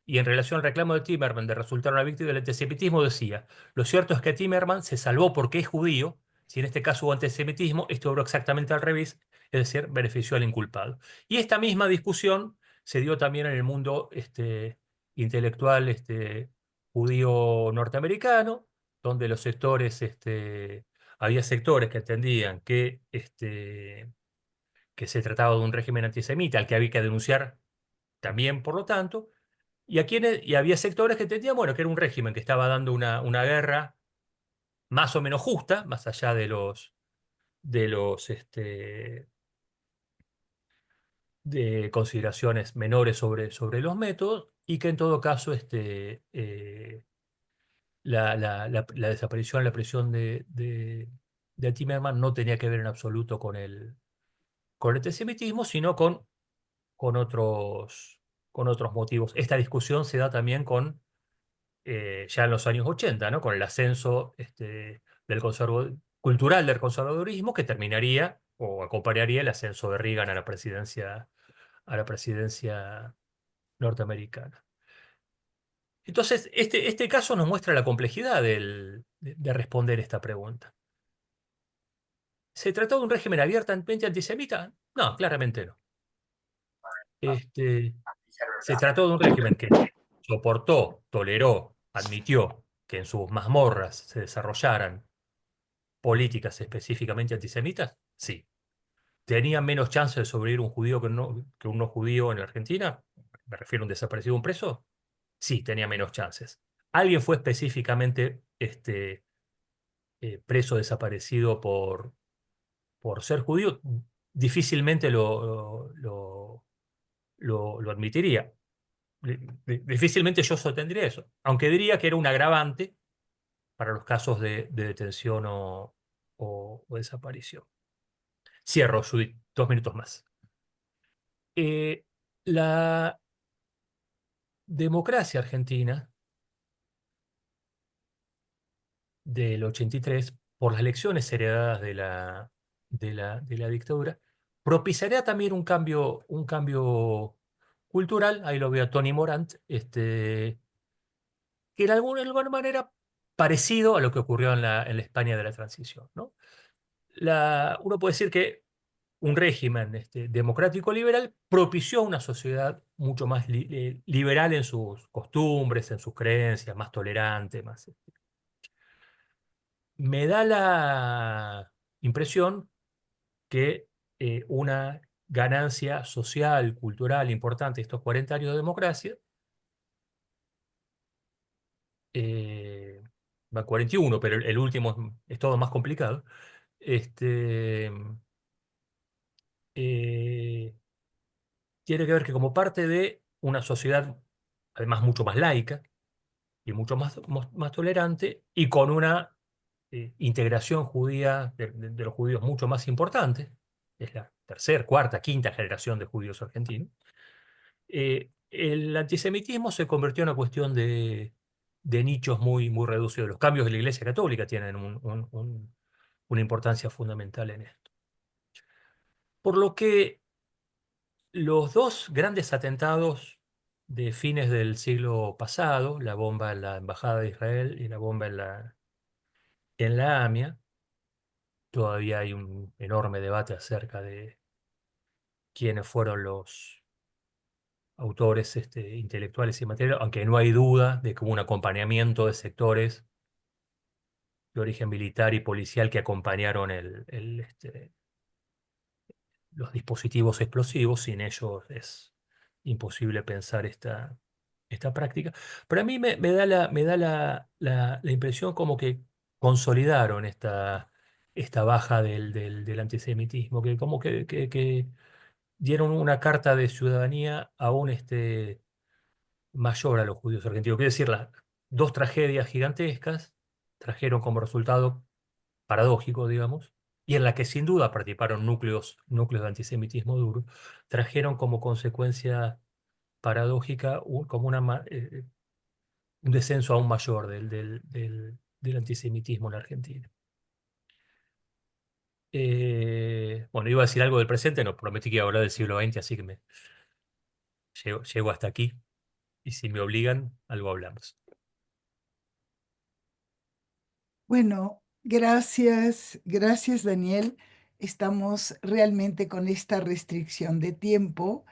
Y en relación al reclamo de Timerman de resultar una víctima del antisemitismo, decía: lo cierto es que Timerman se salvó porque es judío. Si en este caso hubo antisemitismo, esto obró exactamente al revés, es decir, benefició al inculpado. Y esta misma discusión se dio también en el mundo intelectual judío norteamericano, donde había sectores que entendían que se trataba de un régimen antisemita al que había que denunciar también, por lo tanto, y había sectores que entendían, bueno, que era un régimen que estaba dando una guerra más o menos justa, más allá de los de consideraciones menores sobre los métodos, y que en todo caso la desaparición, la prisión de Timerman no tenía que ver en absoluto con el antisemitismo, sino con otros motivos. Esta discusión se da también ya en los años 80, ¿no? Con el ascenso cultural del conservadurismo, que terminaría o acompañaría el ascenso de Reagan a la presidencia norteamericana. Entonces, este caso nos muestra la complejidad de responder esta pregunta. ¿Se trató de un régimen abiertamente antisemita? No, claramente no. Este, Se trató de un régimen que soportó, toleró, admitió que en sus mazmorras se desarrollaran políticas específicamente antisemitas. Sí. ¿Tenía menos chance de sobrevivir un judío que un no judío en Argentina? Me refiero a un desaparecido, un preso. Sí, tenía menos chances. ¿Alguien fue específicamente preso, desaparecido por ser judío? Difícilmente lo admitiría. Difícilmente yo sostendría eso, aunque diría que era un agravante para los casos de detención o desaparición. Cierro, Judith, 2 minutos más. Eh, la democracia argentina del 83, por las lecciones heredadas de la dictadura, propiciaría también un cambio cultural. Ahí lo veo a Tony Morant, que en alguna manera parecido a lo que ocurrió en la España de la transición, ¿no? Uno puede decir que un régimen democrático liberal propició una sociedad mucho más liberal en sus costumbres, en sus creencias, más tolerante, más. Me da la impresión que una ganancia social, cultural importante de estos 40 años de democracia, eh, va 41, pero el último es todo más complicado, este, eh, tiene que ver que como parte de una sociedad, además mucho más laica y mucho más tolerante, y con una integración judía de los judíos mucho más importante, es la tercera, cuarta, quinta generación de judíos argentinos, el antisemitismo se convirtió en una cuestión de nichos muy, muy reducidos. Los cambios de la Iglesia Católica tienen una importancia fundamental en esto. Por lo que los dos grandes atentados de fines del siglo pasado, la bomba en la Embajada de Israel y la bomba en la AMIA, todavía hay un enorme debate acerca de quiénes fueron los autores intelectuales y materiales, aunque no hay duda de que hubo un acompañamiento de sectores de origen militar y policial que acompañaron los dispositivos explosivos. Sin ellos es imposible pensar esta práctica. Pero a mí me da la impresión como que consolidaron esta baja del antisemitismo, que como que dieron una carta de ciudadanía aún mayor a los judíos argentinos. Quiero decir, las dos tragedias gigantescas trajeron como resultado paradójico, digamos, y en la que sin duda participaron núcleos de antisemitismo duro, trajeron como consecuencia paradójica un descenso aún mayor del antisemitismo en la Argentina. Bueno, iba a decir algo del presente, no, prometí que iba a hablar del siglo XX, así que llego hasta aquí, y si me obligan, algo hablamos. Bueno, gracias, gracias Daniel. Estamos realmente con esta restricción de tiempo.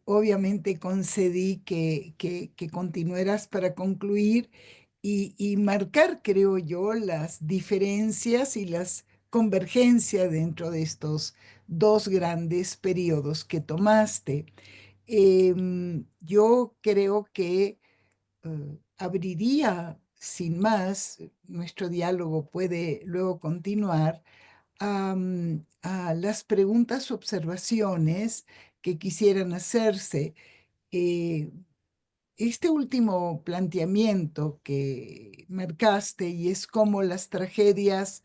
Obviamente concedí que continuaras para concluir y marcar, creo yo, las diferencias y las convergencias dentro de estos dos grandes periodos que tomaste. Yo creo que abriría sin más, nuestro diálogo puede luego continuar a las preguntas, observaciones que quisieran hacerse. Eh, este último planteamiento que marcaste y es cómo las tragedias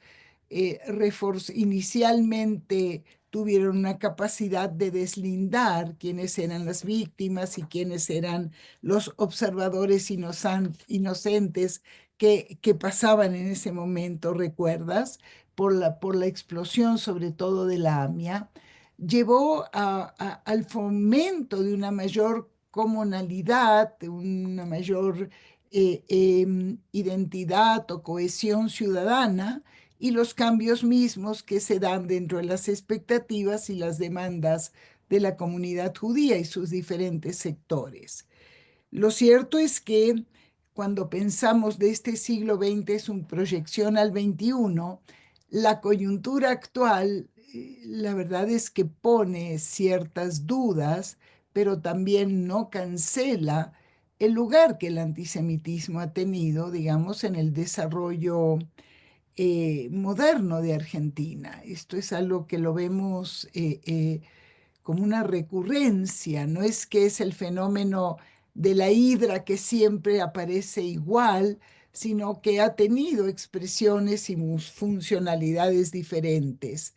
inicialmente tuvieron una capacidad de deslindar quiénes eran las víctimas y quiénes eran los observadores inocentes que pasaban en ese momento, ¿recuerdas? Por la explosión sobre todo de la AMIA, llevó al fomento de una mayor comunalidad, de una mayor identidad o cohesión ciudadana y los cambios mismos que se dan dentro de las expectativas y las demandas de la comunidad judía y sus diferentes sectores. Lo cierto es que cuando pensamos de este siglo XX es una proyección al XXI, la coyuntura actual, la verdad es que pone ciertas dudas, pero también no cancela el lugar que el antisemitismo ha tenido, digamos, en el desarrollo moderno de Argentina. Esto es algo que lo vemos como una recurrencia, no es que es el fenómeno de la hidra que siempre aparece igual, sino que ha tenido expresiones y funcionalidades diferentes.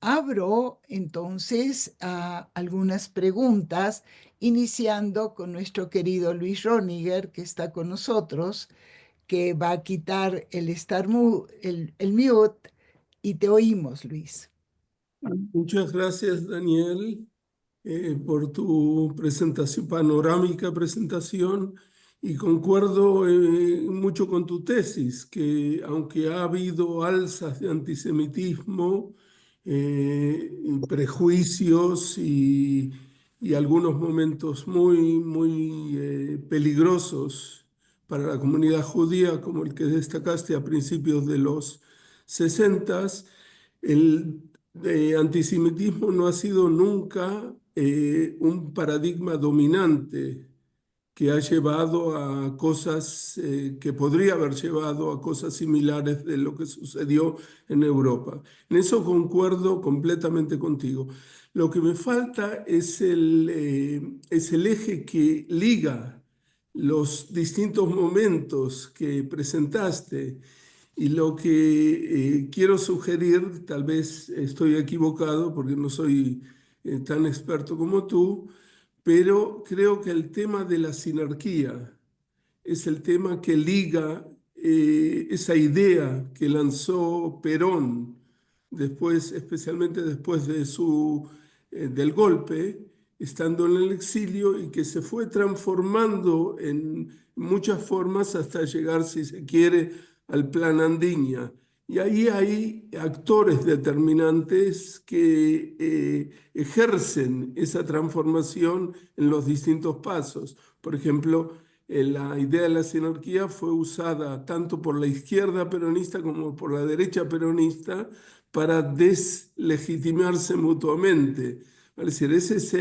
Abro entonces a algunas preguntas, iniciando con nuestro querido Luis Roniger, que está con nosotros, que va a quitar el mute y te oímos, Luis. Muchas gracias, Daniel, por tu presentación, panorámica presentación, y concuerdo mucho con tu tesis, que aunque ha habido alzas de antisemitismo, y prejuicios y algunos momentos muy peligrosos para la comunidad judía, como el que destacaste a principios de los 60, el antisemitismo no ha sido nunca un paradigma dominante que ha llevado a cosas que podría haber llevado a cosas similares de lo que sucedió en Europa. En eso concuerdo completamente contigo. Lo que me falta es el eje que liga los distintos momentos que presentaste, y lo que quiero sugerir, tal vez estoy equivocado porque no soy tan experto como tú, pero creo que el tema de la sinarquía es el tema que liga esa idea que lanzó Perón después, especialmente después de del golpe, estando en el exilio, y que se fue transformando en muchas formas hasta llegar, si se quiere, al plan Andiña. Y ahí hay actores determinantes que ejercen esa transformación en los distintos pasos. Por ejemplo, la idea de la sinarquía fue usada tanto por la izquierda peronista como por la derecha peronista para deslegitimarse mutuamente. Es decir, ese es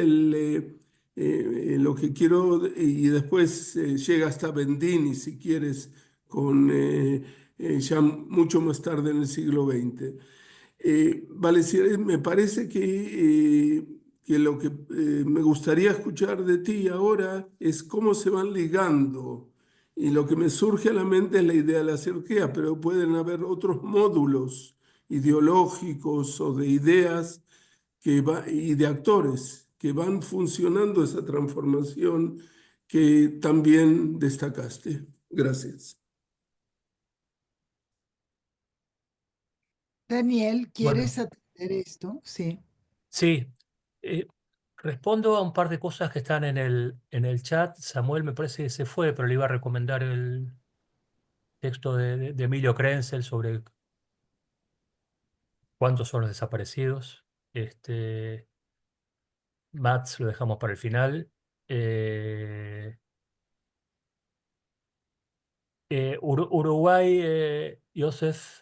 lo que quiero, y después llega hasta Bendini, si quieres, ya mucho más tarde en el siglo XX. Vale, sí, me parece que lo que me gustaría escuchar de ti ahora es cómo se van ligando. Y lo que me surge a la mente es la idea de la cirugía, pero pueden haber otros módulos ideológicos o de ideas y de actores que van funcionando esa transformación que también destacaste. Gracias. Daniel, Bueno, ¿quieres atender esto? Sí. sí. eh, Respondo a un par de cosas que están en el chat. Samuel me parece que se fue, pero le iba a recomendar el texto de Emilio Krenzel sobre cuántos son los desaparecidos. Mats lo dejamos para el final. Eh, Uruguay, Joseph,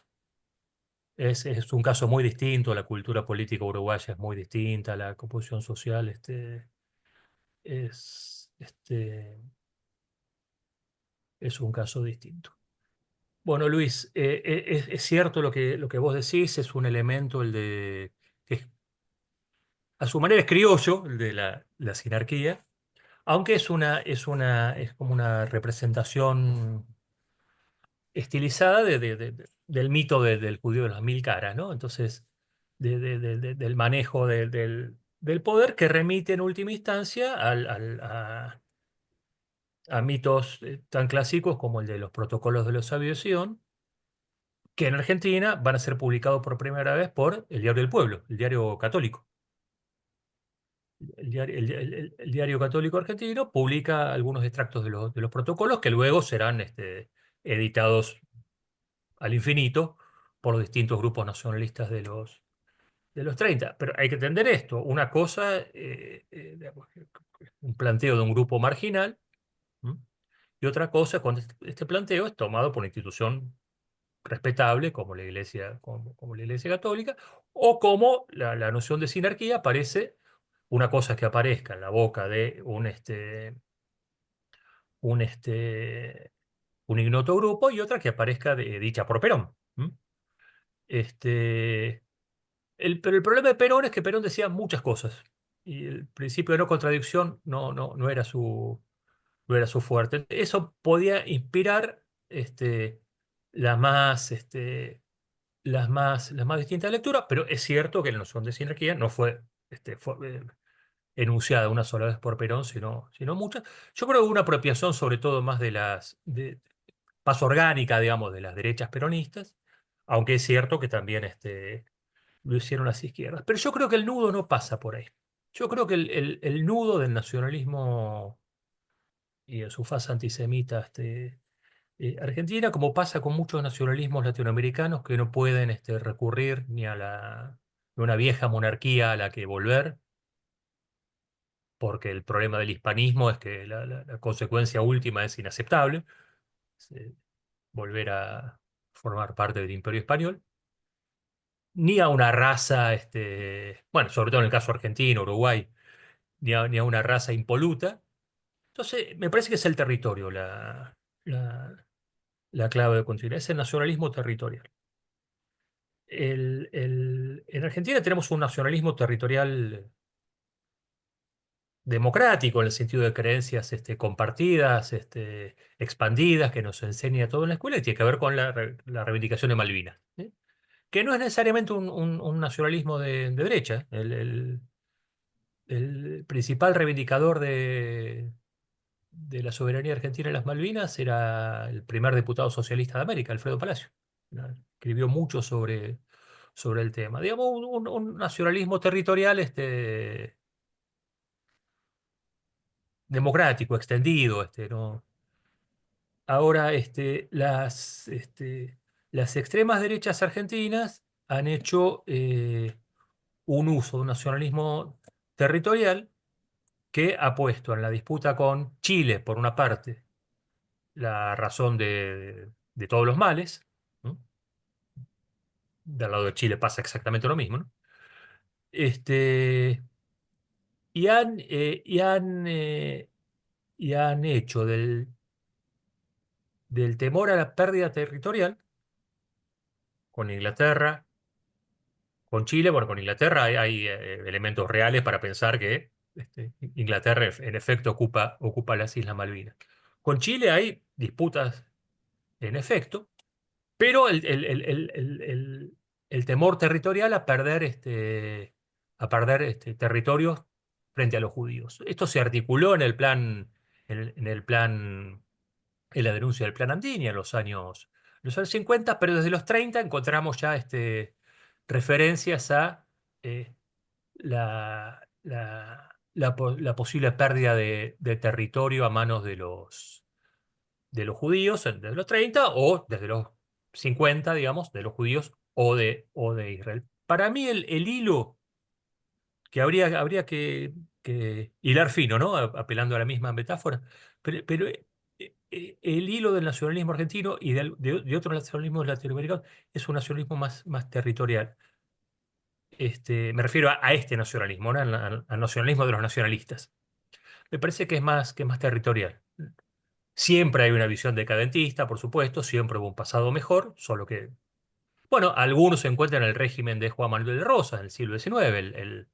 es un caso muy distinto. La cultura política uruguaya es muy distinta, la composición social es, este, es un caso distinto. Bueno, Luis, es cierto lo que vos decís, es un elemento que a su manera es criollo, el de la sinarquía, aunque es como una representación estilizada del mito del judío de las mil caras, ¿no? Entonces, del manejo del poder que remite en última instancia a mitos tan clásicos como el de los protocolos de los sabios de Sion, que en Argentina van a ser publicados por primera vez por el Diario del Pueblo, el diario católico. El diario católico argentino publica algunos extractos de los protocolos que luego serán editados al infinito por los distintos grupos nacionalistas de los 30. Pero hay que entender esto, una cosa, digamos, un planteo de un grupo marginal, ¿m? Y otra cosa cuando este planteo es tomado por una institución respetable como la Iglesia, como la Iglesia Católica, o como la noción de sinarquía aparece, una cosa es que aparezca en la boca de un, un ignoto grupo y otra que aparezca dicha por Perón. ¿M? Este, pero el problema de Perón es que Perón decía muchas cosas y el principio de no contradicción no era no era su fuerte. Eso podía inspirar las más, las más distintas lecturas, pero es cierto que la noción de sinarquía no fue enunciada una sola vez por Perón, sino muchas. Yo creo que hubo una apropiación sobre todo más más orgánica, digamos, de las derechas peronistas, aunque es cierto que también lo hicieron las izquierdas. Pero yo creo que el nudo no pasa por ahí. Yo creo que el nudo del nacionalismo y de su fase antisemita Argentina, como pasa con muchos nacionalismos latinoamericanos que no pueden recurrir ni a una vieja monarquía a la que volver, porque el problema del hispanismo es que la consecuencia última es inaceptable, volver a formar parte del Imperio Español, ni a una raza, bueno, sobre todo en el caso argentino, Uruguay, ni a una raza impoluta. Entonces, me parece que es el territorio la, la clave de continuidad, es el nacionalismo territorial. En Argentina tenemos un nacionalismo territorial democrático, en el sentido de creencias compartidas, expandidas, que nos enseña todo en la escuela, y tiene que ver con la reivindicación de Malvinas, ¿sí? Que no es necesariamente un nacionalismo de derecha. El principal reivindicador de la soberanía argentina en las Malvinas era el primer diputado socialista de América, Alfredo Palacio. ¿No? Escribió mucho sobre el tema. Digamos, un nacionalismo territorial democrático, extendido. ¿No? Ahora, las extremas derechas argentinas han hecho un uso de un nacionalismo territorial que ha puesto en la disputa con Chile, por una parte, la razón de todos los males, ¿no? Del lado de Chile pasa exactamente lo mismo, ¿no? Este, y han, eh, y han, eh, y han hecho del temor a la pérdida territorial con Inglaterra, con Chile, bueno, con Inglaterra hay elementos reales para pensar que Inglaterra en efecto ocupa las Islas Malvinas. Con Chile hay disputas en efecto, pero el temor territorial a perder territorios frente a los judíos. Esto se articuló en el plan, en la denuncia del Plan Andini en los años 50, pero desde los 30 encontramos ya referencias a la posible pérdida de territorio a manos de los judíos desde los 30 o desde los 50, digamos, de los judíos o de Israel. Para mí el hilo que habría que hilar fino, ¿no? Apelando a la misma metáfora, pero el hilo del nacionalismo argentino y de otros nacionalismos latinoamericanos es un nacionalismo más territorial. Me refiero a este nacionalismo, ¿no? Al nacionalismo de los nacionalistas. Me parece que es más territorial. Siempre hay una visión decadentista, por supuesto, siempre hubo un pasado mejor, solo que, bueno, algunos se encuentran en el régimen de Juan Manuel de Rosas en el siglo XIX,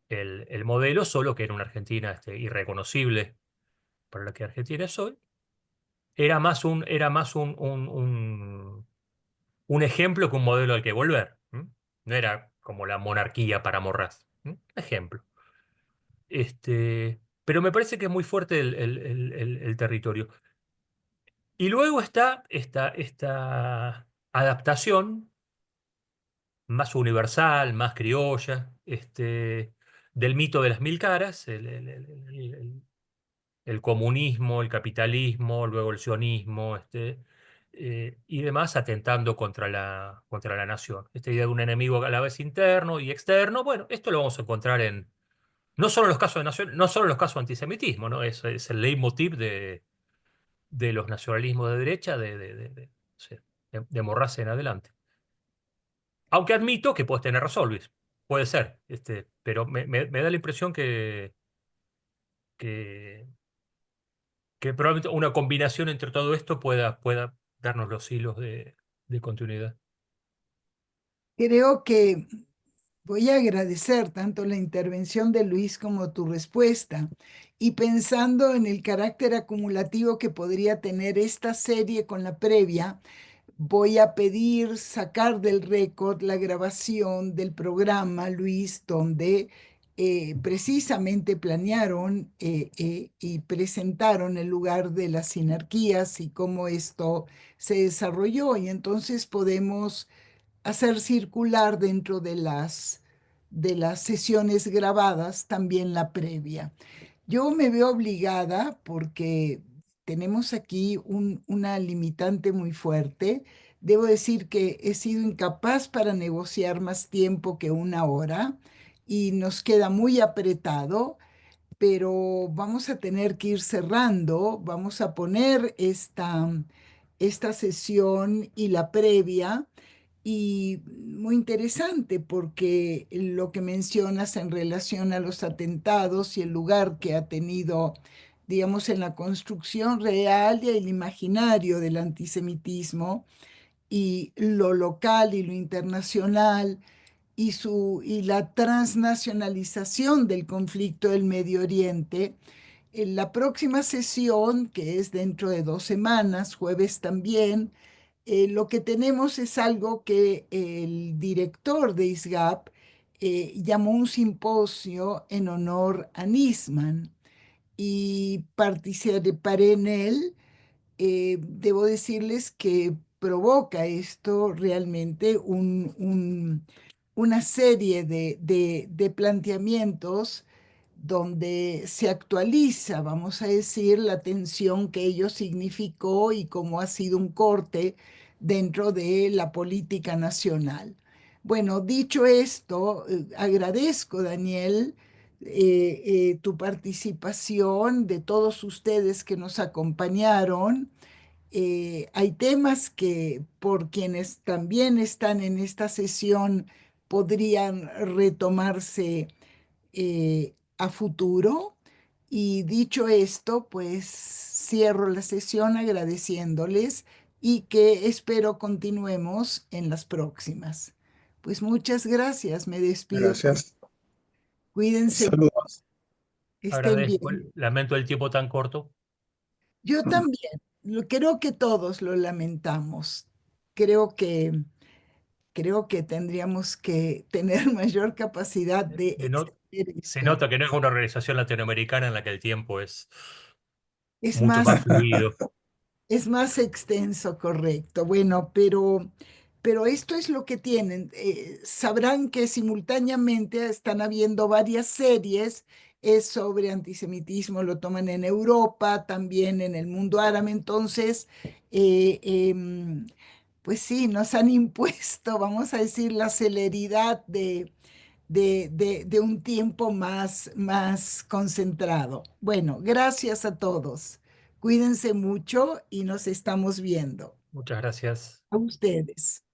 el modelo, solo que era una Argentina irreconocible para la que Argentina es hoy. Era más un ejemplo que un modelo al que volver. ¿M? No era como la monarquía para Morraz. ¿M? Ejemplo. Pero me parece que es muy fuerte el territorio. Y luego está esta adaptación más universal, más criolla, del mito de las mil caras, el comunismo, el capitalismo, luego el sionismo, y demás, atentando contra la nación. Esta idea de un enemigo a la vez interno y externo, bueno, esto lo vamos a encontrar no solo en los casos de nación, no solo en los casos de antisemitismo, ¿no? Es el leitmotiv de los nacionalismos de derecha, sí, de Morraz en adelante. Aunque admito que puedes tener razón, Luis. Puede ser, pero me da la impresión que, que probablemente una combinación entre todo esto pueda darnos los hilos de continuidad. Creo que voy a agradecer tanto la intervención de Luis como tu respuesta. Y pensando en el carácter acumulativo que podría tener esta serie con la previa, voy a pedir sacar del récord la grabación del programa, Luis, donde precisamente planearon y presentaron el lugar de las sinarquías y cómo esto se desarrolló. Y entonces podemos hacer circular dentro de las sesiones grabadas también la previa. Yo me veo obligada porque tenemos aquí una limitante muy fuerte. Debo decir que he sido incapaz para negociar más tiempo que una hora y nos queda muy apretado, pero vamos a tener que ir cerrando. Vamos a poner esta sesión y la previa. Y muy interesante porque lo que mencionas en relación a los atentados y el lugar que ha tenido, digamos, en la construcción real y el imaginario del antisemitismo y lo local y lo internacional y la transnacionalización del conflicto del Medio Oriente. En la próxima sesión, que es dentro de 2 semanas, jueves también, lo que tenemos es algo que el director de ISGAP llamó un simposio en honor a Nisman y participaré en él. Debo decirles que provoca esto realmente una serie de planteamientos donde se actualiza, vamos a decir, la tensión que ello significó y cómo ha sido un corte dentro de la política nacional. Bueno, dicho esto, agradezco, Daniel, tu participación, de todos ustedes que nos acompañaron. Hay temas que por quienes también están en esta sesión podrían retomarse a futuro. Y dicho esto, pues cierro la sesión agradeciéndoles y que espero continuemos en las próximas. Pues muchas gracias, me despido. Gracias. Cuídense, Saludos. estén Agradezco, bien. lamento el tiempo tan corto. Yo también, creo que todos lo lamentamos. Creo que, creo que tendríamos que tener mayor capacidad de Se, no- extender Se esto. nota que no es una organización latinoamericana en la que el tiempo es Es mucho más más fluido. Es más extenso, correcto. Bueno, pero esto es lo que tienen. Sabrán que simultáneamente están habiendo varias series sobre antisemitismo, lo toman en Europa, también en el mundo árabe. Entonces, eh, pues sí, nos han impuesto, vamos a decir, la celeridad de un tiempo más concentrado. Bueno, gracias a todos. Cuídense mucho y nos estamos viendo. Muchas gracias. A ustedes.